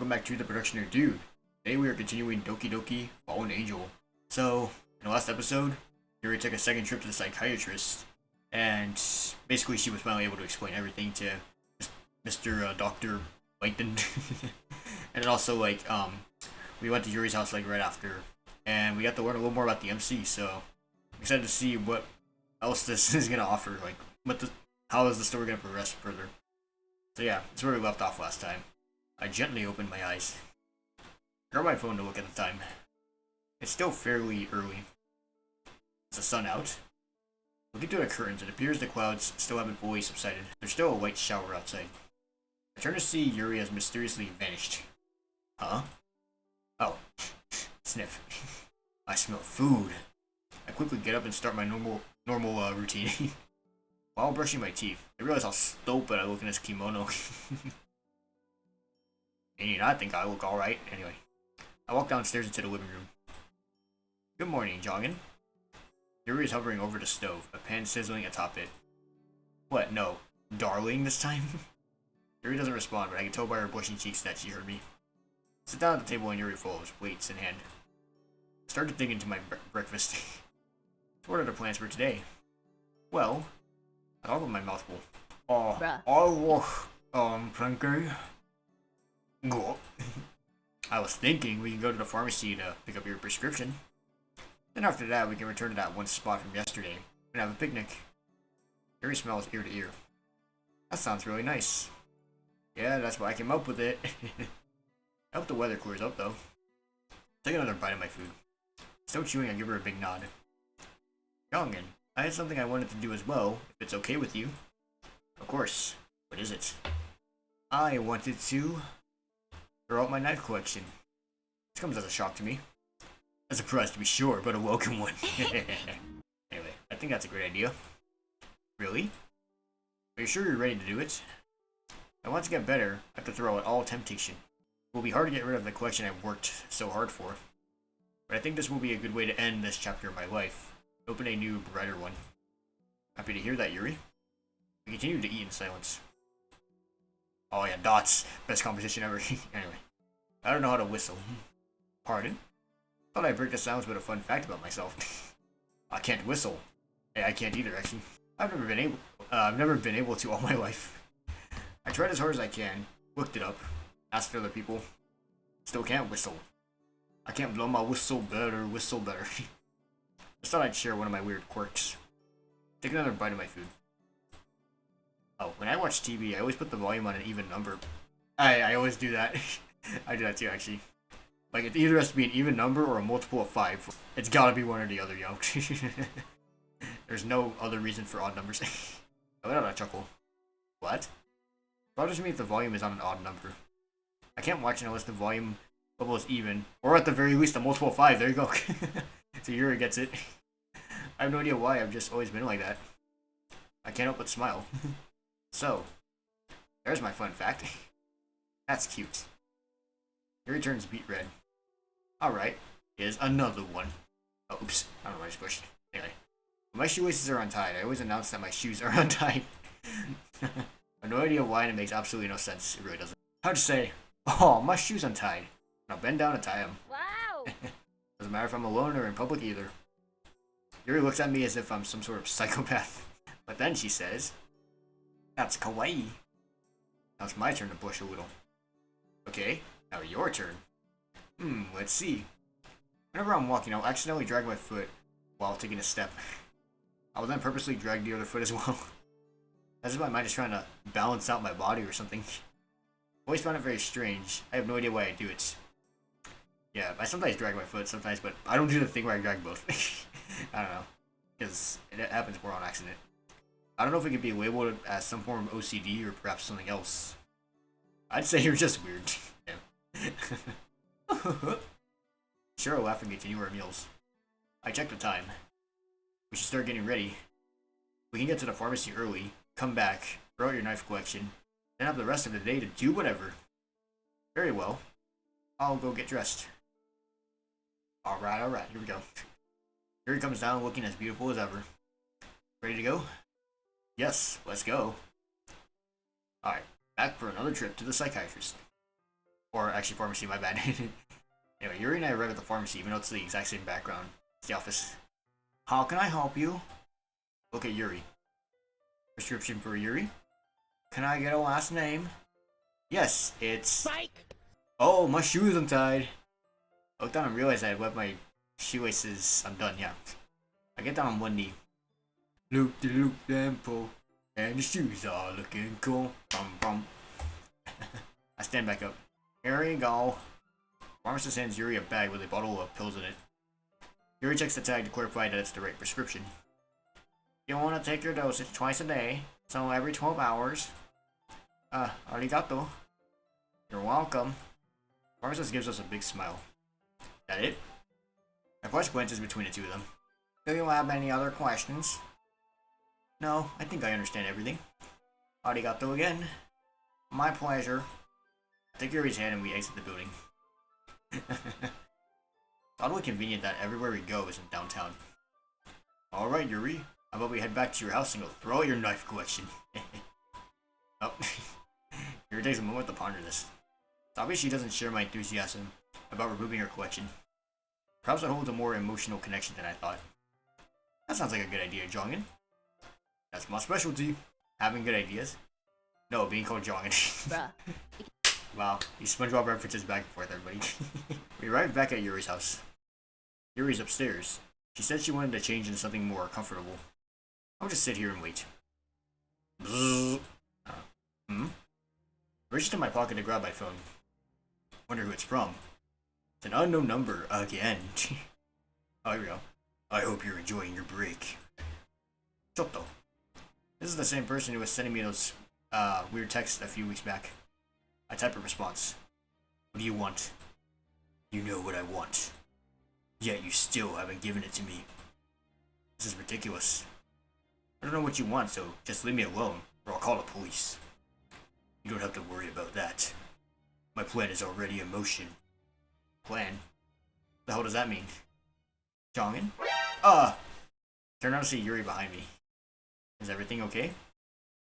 welcome back to the Productioneer Dude. Today we are continuing Doki Doki Fallen Angel. So, in the last episode, Yuri took a second trip to the psychiatrist, and basically she was finally able to explain everything to Mr. Dr. Whiten. And then also, we went to Yuri's house, right after, and we got to learn a little more about the MC, so I'm excited to see what else this is going to offer, how is the story going to progress further. So yeah, that's where we left off last time. I gently opened my eyes. Grabbed my phone to look at the time. It's still fairly early. Is the sun out? Looking through the curtains, it appears the clouds still haven't fully subsided. There's still a light shower outside. I turn to see Yuri has mysteriously vanished. Huh? Oh. Sniff. I smell food. I quickly get up and start my normal routine. While brushing my teeth, I realize how stupid I look in this kimono. And I think I look alright. Anyway, I walk downstairs into the living room. Good morning, Joggin. Yuri is hovering over the stove, a pan sizzling atop it. What? No. Darling this time? Yuri doesn't respond, but I can tell by her blushing cheeks that she heard me. I sit down at the table and Yuri follows, weights in hand. I start to dig into my breakfast. So what are the plans for today? Well, I talk with my mouth full. Frankie. Go. I was thinking we can go to the pharmacy to pick up your prescription. Then after that, we can return to that one spot from yesterday and have a picnic. Yuri smells ear to ear. That sounds really nice. Yeah, that's why I came up with it. I hope the weather clears up, though. Take another bite of my food. Still chewing, I give her a big nod. Youngin, I had something I wanted to do as well, if it's okay with you. Of course. What is it? I wanted to throw out my knife collection. This comes as a shock to me. A surprise to be sure, but a welcome one. Anyway, I think that's a great idea. Really? Are you sure you're ready to do it? I want to get better. I have to throw out all temptation. It will be hard to get rid of the collection I've worked so hard for. But I think this will be a good way to end this chapter of my life. Open a new, brighter one. Happy to hear that, Yuri. We continue to eat in silence. Oh yeah, dots. Best competition ever. Anyway, I don't know how to whistle. Pardon? Thought I'd break the silence with a fun fact about myself. I can't whistle. Hey, I can't either, actually. I've never been able to all my life. I tried as hard as I can, looked it up, asked other people. Still can't whistle. I can't blow my whistle better. Just thought I'd share one of my weird quirks. Take another bite of my food. Oh, when I watch TV, I always put the volume on an even number. I always do that. I do that too, actually. It either has to be an even number or a multiple of 5. It's gotta be one or the other, yo. There's no other reason for odd numbers. I let out a chuckle. What? Bothers me if the volume is on an odd number. I can't watch unless the volume level is even, or at the very least a multiple of 5. There you go. So Yuri gets it. I have no idea why, I've just always been like that. I can't help but smile. So, there's my fun fact. That's cute. Yuri turns beet red. Alright, here's another one. Oh, oops, I don't know why I just pushed. Anyway, when my shoelaces are untied, I always announce that my shoes are untied. I have no idea why, and it makes absolutely no sense. It really doesn't. How'd you say, oh, my shoes untied. Now bend down and tie them. Wow! Doesn't matter if I'm alone or in public either. Yuri looks at me as if I'm some sort of psychopath. But then she says, that's kawaii. Now it's my turn to blush a little. Okay, now your turn. Let's see. Whenever I'm walking, I'll accidentally drag my foot while taking a step. I will then purposely drag the other foot as well. As if my mind is trying to balance out my body or something. I've always found it very strange. I have no idea why I do it. Yeah, I sometimes drag my foot sometimes, but I don't do the thing where I drag both. I don't know. Because it happens more on accident. I don't know if it could be labeled as some form of OCD or perhaps something else. I'd say you're just weird. Sure, I'll laugh and continue our meals. I check the time. We should start getting ready. We can get to the pharmacy early, come back, throw out your knife collection, then have the rest of the day to do whatever. Very well. I'll go get dressed. Alright, here we go. Yuri comes down looking as beautiful as ever. Ready to go? Yes, let's go. Alright, back for another trip to the psychiatrist. Or actually pharmacy, my bad. Anyway, Yuri and I arrived at the pharmacy, even though it's the exact same background. It's the office. How can I help you? Okay, Yuri. Prescription for Yuri? Can I get a last name? Yes, it's... Spike! Oh, my shoe is untied. I looked down and realized I had left my shoelaces undone, yeah. I get down on one knee. Loop de loop and pull. And the shoes are looking cool. Bum bum. I stand back up. Here we go. Pharmacist hands Yuri a bag with a bottle of pills in it. Yuri checks the tag to clarify that it's the right prescription. You want to take your dosage twice a day, so every 12 hours. Arigato. You're welcome. Pharmacist gives us a big smile. That it? I flash glances between the two of them. Do you have any other questions? No, I think I understand everything. Arigato again. My pleasure. I take Yuri's hand and we exit the building. It's oddly convenient that everywhere we go is in downtown. Alright, Yuri. How about we head back to your house and go throw out your knife collection? Oh. Yuri takes a moment to ponder this. It's obvious she doesn't share my enthusiasm about removing her collection. Perhaps it holds a more emotional connection than I thought. That sounds like a good idea, Jongin. That's my specialty. Having good ideas. No, being called Jongin. Bruh. Wow, these SpongeBob references back and forth, everybody. We arrived back at Yuri's house. Yuri's upstairs. She said she wanted to change into something more comfortable. I'll just sit here and wait. Bzzz. Reached in my pocket to grab my phone. Wonder who it's from. It's an unknown number again. Oh, here we go. I hope you're enjoying your break. Chotto. This is the same person who was sending me those weird texts a few weeks back. I type a response. What do you want? You know what I want. Yet you still haven't given it to me. This is ridiculous. I don't know what you want, so just leave me alone, or I'll call the police. You don't have to worry about that. My plan is already in motion. Plan? What the hell does that mean? Jongin? Turn around to see Yuri behind me. Is everything okay?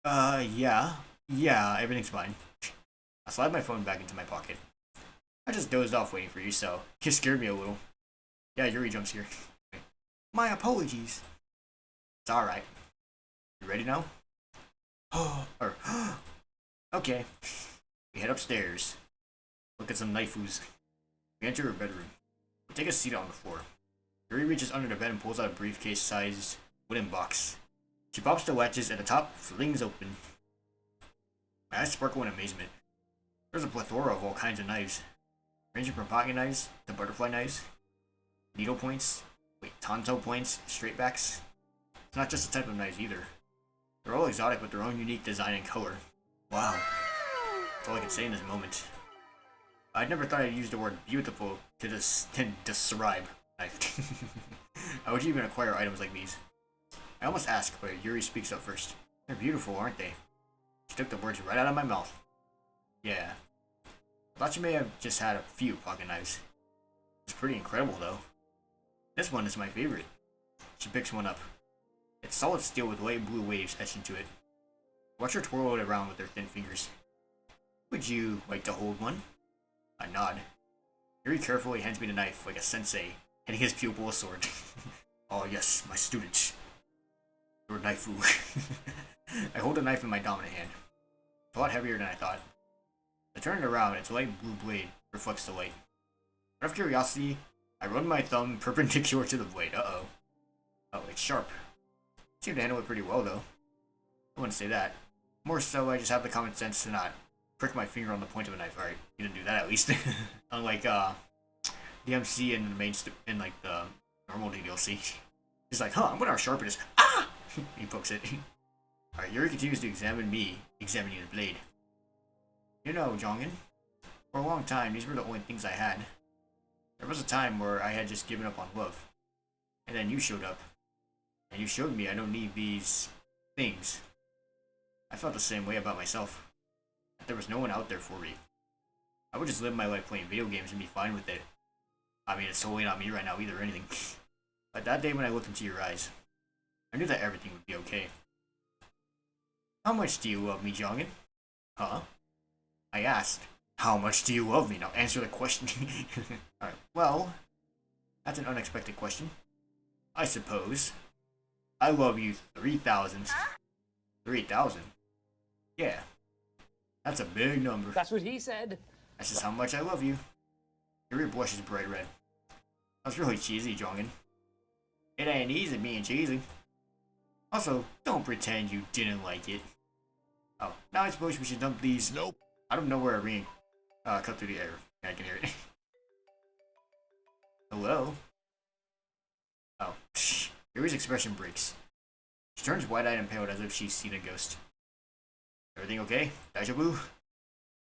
Yeah. Yeah, everything's fine. I slide my phone back into my pocket. I just dozed off waiting for you, so you scared me a little. Yeah, Yuri jumps here. My apologies. It's alright. You ready now? Okay. We head upstairs. Look at some knifus. We enter her bedroom. We take a seat on the floor. Yuri reaches under the bed and pulls out a briefcase-sized wooden box. She pops the latches and the top flings open. My eyes sparkle in amazement. There's a plethora of all kinds of knives, ranging from pocket knives to butterfly knives, needle points, tanto points, straight backs. It's not just the type of knives either. They're all exotic with their own unique design and color. Wow. That's all I can say in this moment. I'd never thought I'd use the word beautiful to describe knife. How would you even acquire items like these? I almost asked, but Yuri speaks up first. They're beautiful, aren't they? She took the words right out of my mouth. Yeah. I thought you may have just had a few pocket knives. It's pretty incredible, though. This one is my favorite. She picks one up. It's solid steel with light blue waves etched into it. Watch her twirl it around with her thin fingers. Would you like to hold one? I nod. Yuri carefully hands me the knife like a sensei, handing his pupil a sword. Oh yes, my student. Your knifu. I hold the knife in my dominant hand. It's a lot heavier than I thought. I turn it around, its light blue blade reflects the light. Out of curiosity, I run my thumb perpendicular to the blade. Uh-oh. Oh, it's sharp. I seem to handle it pretty well, though. I wouldn't say that. More so, I just have the common sense to not prick my finger on the point of a knife. Alright, you didn't do that at least. Unlike, DMC and the main in like the normal ddlc. He's like, huh, I'm gonna sharpen this. Ah! He pokes it. Alright, Yuri continues to examine me, examining the blade. You know, Jongin, for a long time, these were the only things I had. There was a time where I had just given up on love. And then you showed up. And you showed me I don't need these things. I felt the same way about myself. That there was no one out there for me. I would just live my life playing video games and be fine with it. I mean, it's totally not me right now either or anything. But that day when I looked into your eyes, I knew that everything would be okay. How much do you love me, Jongin? Huh? I asked. How much do you love me? Now answer the question. Alright, well, that's an unexpected question. I suppose. I love you 3,000. 3,000? Yeah. That's a big number. That's what he said. That's just how much I love you. Yuri blushes bright red. That's really cheesy, Jongen. It ain't easy being cheesy. Also, don't pretend you didn't like it. Oh, now I suppose we should dump these. Nope. I don't know where a ring cut through the air. Yeah, I can hear it. Hello? Oh, Yuri's expression breaks. She turns wide-eyed and pale as if she's seen a ghost. Everything okay? Deja vu?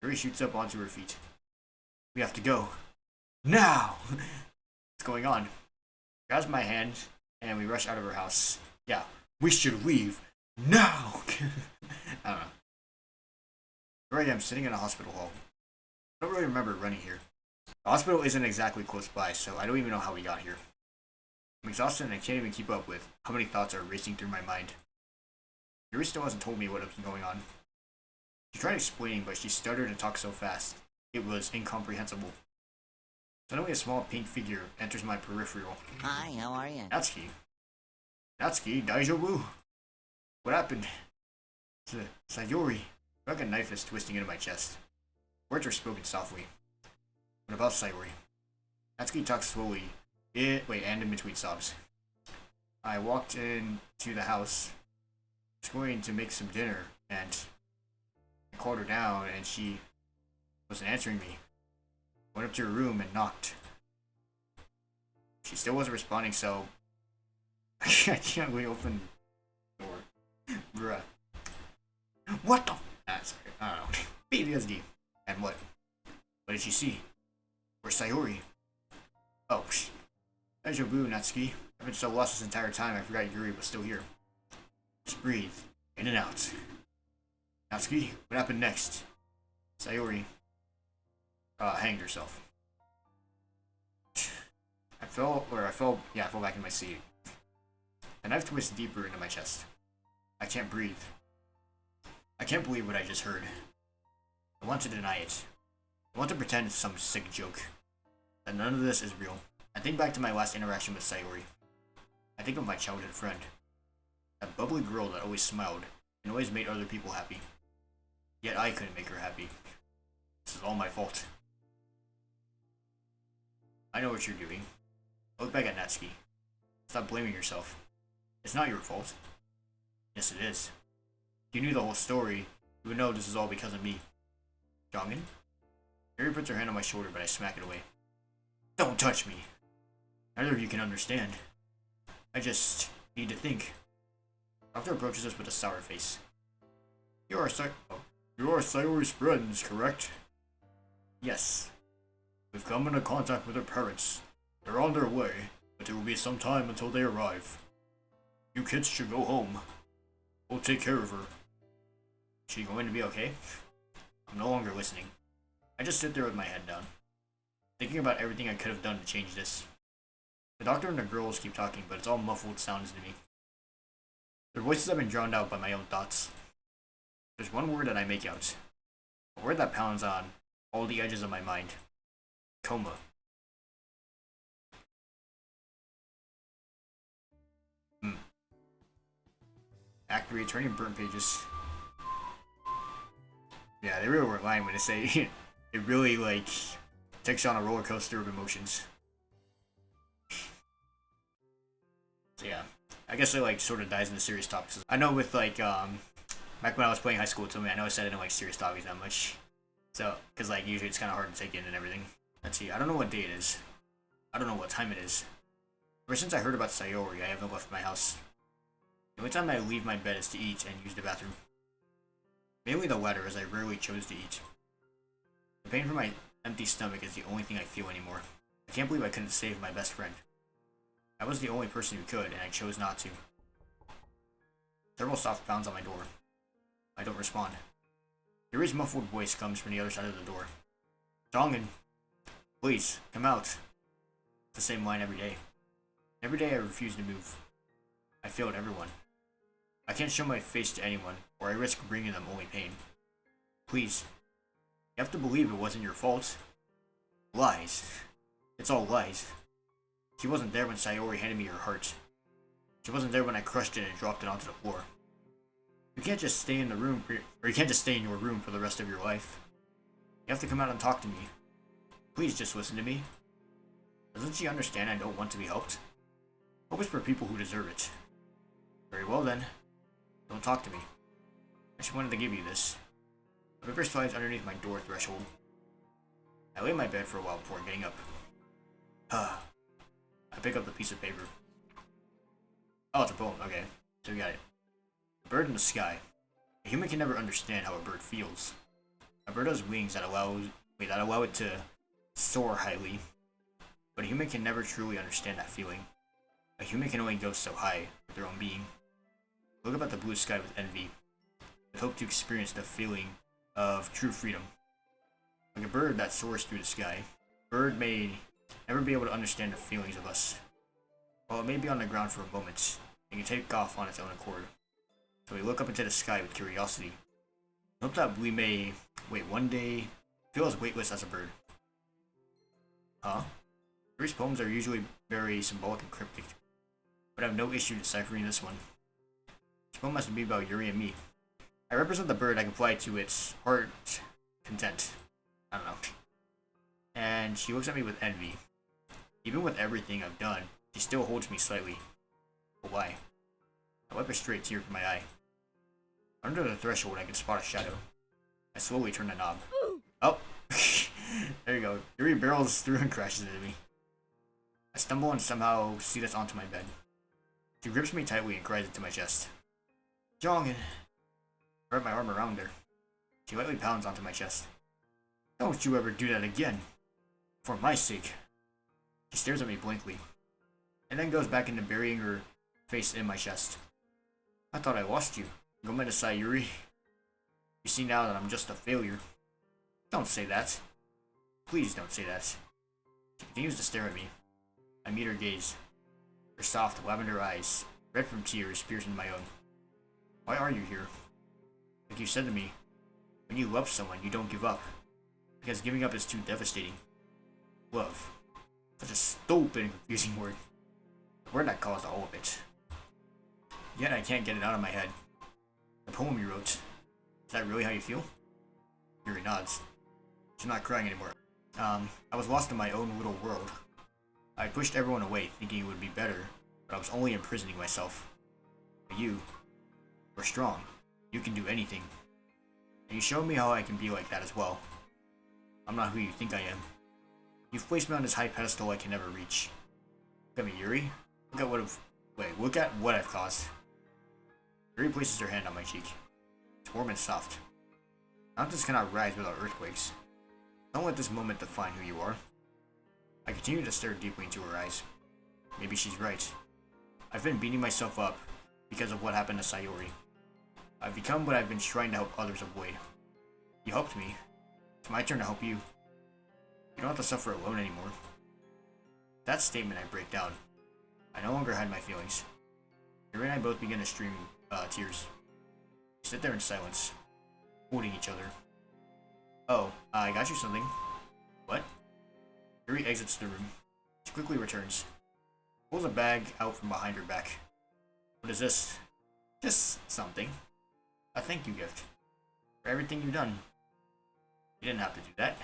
Yuri shoots up onto her feet. We have to go. Now! What's going on? Grabs my hand, and we rush out of her house. Yeah, we should leave. Now! I don't know. Here I am, sitting in a hospital hall. I don't really remember running here. The hospital isn't exactly close by, so I don't even know how we got here. I'm exhausted and I can't even keep up with how many thoughts are racing through my mind. Yuri still hasn't told me what was going on. She tried explaining, but she stuttered and talked so fast. It was incomprehensible. Suddenly a small pink figure enters my peripheral. Hi, how are you? Natsuki. Natsuki, deja vu. What happened? Sayori. Like a knife is twisting into my chest. Words are spoken softly. What about Sayori? Natsuki talks slowly. And in between sobs. I walked into the house. I was going to make some dinner, and I called her down, and she wasn't answering me. I went up to her room and knocked. She still wasn't responding, so I can't really open the door. Bruh. What the? Sorry. I don't know. PTSD. And what? What did she see? Where's Sayori? Oh, deja vu, Natsuki. I've been so lost this entire time, I forgot Yuri was still here. Just breathe. In and out. Natsuki, what happened next? Sayori hanged herself. I fell back in my seat. The knife twists deeper into my chest. I can't breathe. I can't believe what I just heard. I want to deny it. I want to pretend it's some sick joke. That none of this is real. I think back to my last interaction with Sayori. I think of my childhood friend. That bubbly girl that always smiled and always made other people happy. Yet I couldn't make her happy. This is all my fault. I know what you're doing. Look back at Natsuki. Stop blaming yourself. It's not your fault. Yes, it is. If you knew the whole story, you would know this is all because of me. Jongen? Yuri puts her hand on my shoulder, but I smack it away. Don't touch me! Neither of you can understand. I just need to think. Doctor approaches us with a sour face. You are Sayori's friends, correct? Yes. We've come into contact with her parents. They're on their way, but it will be some time until they arrive. You kids should go home. We'll take care of her. Is she going to be okay? I'm no longer listening. I just sit there with my head down, thinking about everything I could have done to change this. The doctor and the girls keep talking, but it's all muffled sounds to me. Their voices have been drowned out by my own thoughts. There's one word that I make out. A word that pounds on all the edges of my mind. Coma. Act 3, turning burnt pages. Yeah, they really weren't lying when they say it really, takes you on a roller coaster of emotions. So yeah, I guess it, sort of dives into serious topics. I know with, back when I was playing high school to me, I know I said I didn't like serious topics that much. So, because, usually it's kind of hard to take in and everything. Let's see, I don't know what day it is. I don't know what time it is. Ever since I heard about Sayori, I haven't left my house. The only time I leave my bed is to eat and use the bathroom. Mainly the latter, as I rarely chose to eat. The pain from my empty stomach is the only thing I feel anymore. I can't believe I couldn't save my best friend. I was the only person who could, and I chose not to. Several soft pounds on my door. I don't respond. Yuri's muffled voice comes from the other side of the door. Jongen, please, come out. It's the same line every day. Every day I refuse to move. I failed everyone. I can't show my face to anyone, or I risk bringing them only pain. Please, You have to believe it wasn't your fault. Lies. It's all lies. She wasn't there when Sayori handed me her heart. She wasn't there when I crushed it and dropped it onto the floor. You can't just stay in the room, or you can't just stay in your room for the rest of your life. You have to come out and talk to me. Please just listen to me. Doesn't she understand I don't want to be helped? Hope is for people who deserve it. Very well then. Don't talk to me. I just wanted to give you this. The paper slides underneath my door threshold. I lay in my bed for a while before getting up. I pick up the piece of paper. Oh, it's a poem. Okay, so we got it. A bird in the sky. A human can never understand how a bird feels. A bird has wings that allow it to soar highly. But a human can never truly understand that feeling. A human can only go so high with their own being. Look up at the blue sky with envy, with hope to experience the feeling of true freedom. Like a bird that soars through the sky, a bird may never be able to understand the feelings of us. While it may be on the ground for a moment, it can take off on its own accord. So we look up into the sky with curiosity. Hope that we may one day feel as weightless as a bird. Huh? Yuri's poems are usually very symbolic and cryptic, but I have no issue deciphering this one. This poem has to be about Yuri and me. I represent the bird I can fly to its heart content. I don't know. And she looks at me with envy. Even with everything I've done, she still holds me slightly. But why? I wipe a straight tear from my eye. Under the threshold, I can spot a shadow. I slowly turn the knob. Oh! There you go. Yuri barrels through and crashes into me. I stumble and somehow see this onto my bed. She grips me tightly and cries into my chest. Jongin! I wrap my arm around her. She lightly pounds onto my chest. Don't you ever do that again. For my sake. She stares at me blankly, and then goes back into burying her face in my chest. I thought I lost you. Gomen Sayori. You see now that I'm just a failure. Don't say that. Please don't say that. She continues to stare at me. I meet her gaze. Her soft, lavender eyes, red from tears, piercing my own. Why are you here? Like you said to me, when you love someone, you don't give up. Because giving up is too devastating. Love. Such a stupid and confusing word. The word that caused all of it. Yet I can't get it out of my head. The poem you wrote. Is that really how you feel? Yuri nods. She's not crying anymore. I was lost in my own little world. I pushed everyone away, thinking it would be better, but I was only imprisoning myself. But you were strong. You can do anything. And you showed me how I can be like that as well. I'm not who you think I am. You've placed me on this high pedestal I can never reach. Look at me, Yuri. Look at what I've caused. Yuri places her hand on my cheek. It's warm and soft. Mountains cannot rise without earthquakes. Don't let this moment define who you are. I continue to stare deeply into her eyes. Maybe she's right. I've been beating myself up because of what happened to Sayori. I've become what I've been trying to help others avoid. You helped me. It's my turn to help you. You don't have to suffer alone anymore. That statement, I break down. I no longer hide my feelings. Yuri and I both begin to stream tears. We sit there in silence, holding each other. Oh, I got you something. What? Yuri exits the room. She quickly returns. Pulls a bag out from behind her back. What is this? Just something. A thank you gift. For everything you've done. You didn't have to do that.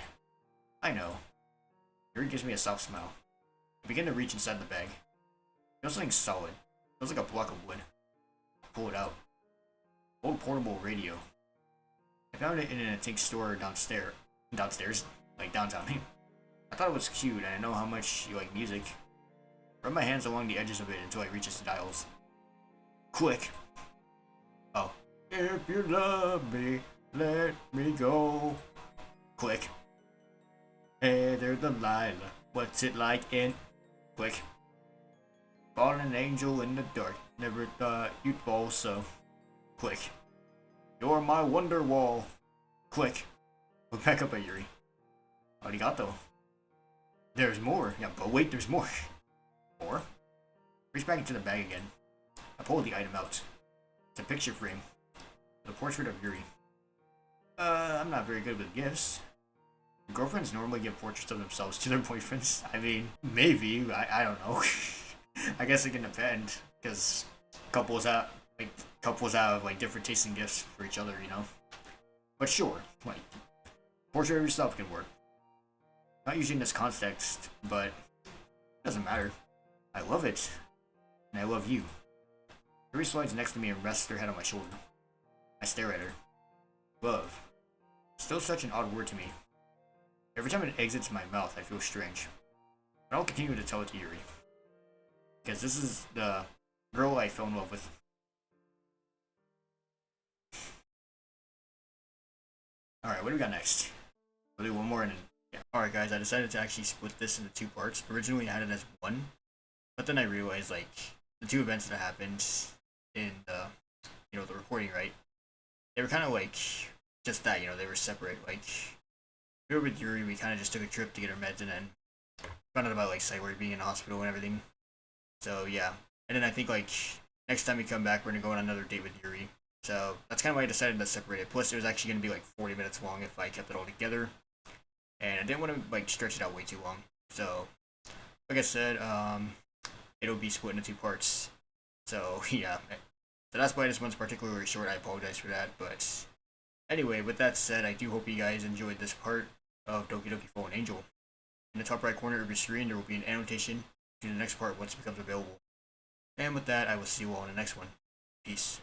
I know. Yuri gives me a soft smile. I begin to reach inside the bag. I feel something solid. It feels like a block of wood. I pull it out. Old portable radio. I found it in an antique store downstairs, like downtown. I thought it was cute, and I know how much you like music. I rub my hands along the edges of it until it reaches the dials. Click. Oh. If you love me, let me go. Click. Hey there, Delilah. What's it like in? Click. Fallen angel in the dark. Never thought you'd fall so. Click. You're my wonder wall. Click. Look back up at Yuri. Arigato. There's more. Yeah, but wait, there's more. More? Reach back into the bag again. I pull the item out. It's a picture frame. The portrait of Yuri. I'm not very good with gifts. Girlfriends normally give portraits of themselves to their boyfriends. I mean, maybe. I don't know. I guess it can depend because couples have like different tastes in gifts for each other, you know. But sure, like portrait of yourself can work. Not usually in this context, but it doesn't matter. I love it, and I love you. Yuri slides next to me and rests her head on my shoulder. I stare at her. Love. Still such an odd word to me. Every time it exits my mouth, I feel strange. But I'll continue to tell it to Yuri. Because this is the girl I fell in love with. Alright, what do we got next? We'll do one more and then... Yeah. Alright guys, I decided to actually split this into 2 parts. Originally I had it as 1. But then I realized, like, the 2 events that happened in the, the recording, right? They were kind of like, just that, they were separate. Like, we were with Yuri, we kind of just took a trip to get our meds and then found out about, like, Sayori being in the hospital and everything. So, yeah. And then I think, like, next time we come back, we're going to go on another date with Yuri. So, that's kind of why I decided to separate it. Plus, it was actually going to be, like, 40 minutes long if I kept it all together. And I didn't want to, like, stretch it out way too long. So, like I said, it'll be split into 2 parts. So, yeah. So that's why this one's particularly short. I apologize for that. But anyway, with that said, I do hope you guys enjoyed this part of Doki Doki Fallen Angel. In the top right corner of your screen, there will be an annotation to the next part once it becomes available. And with that, I will see you all in the next one. Peace.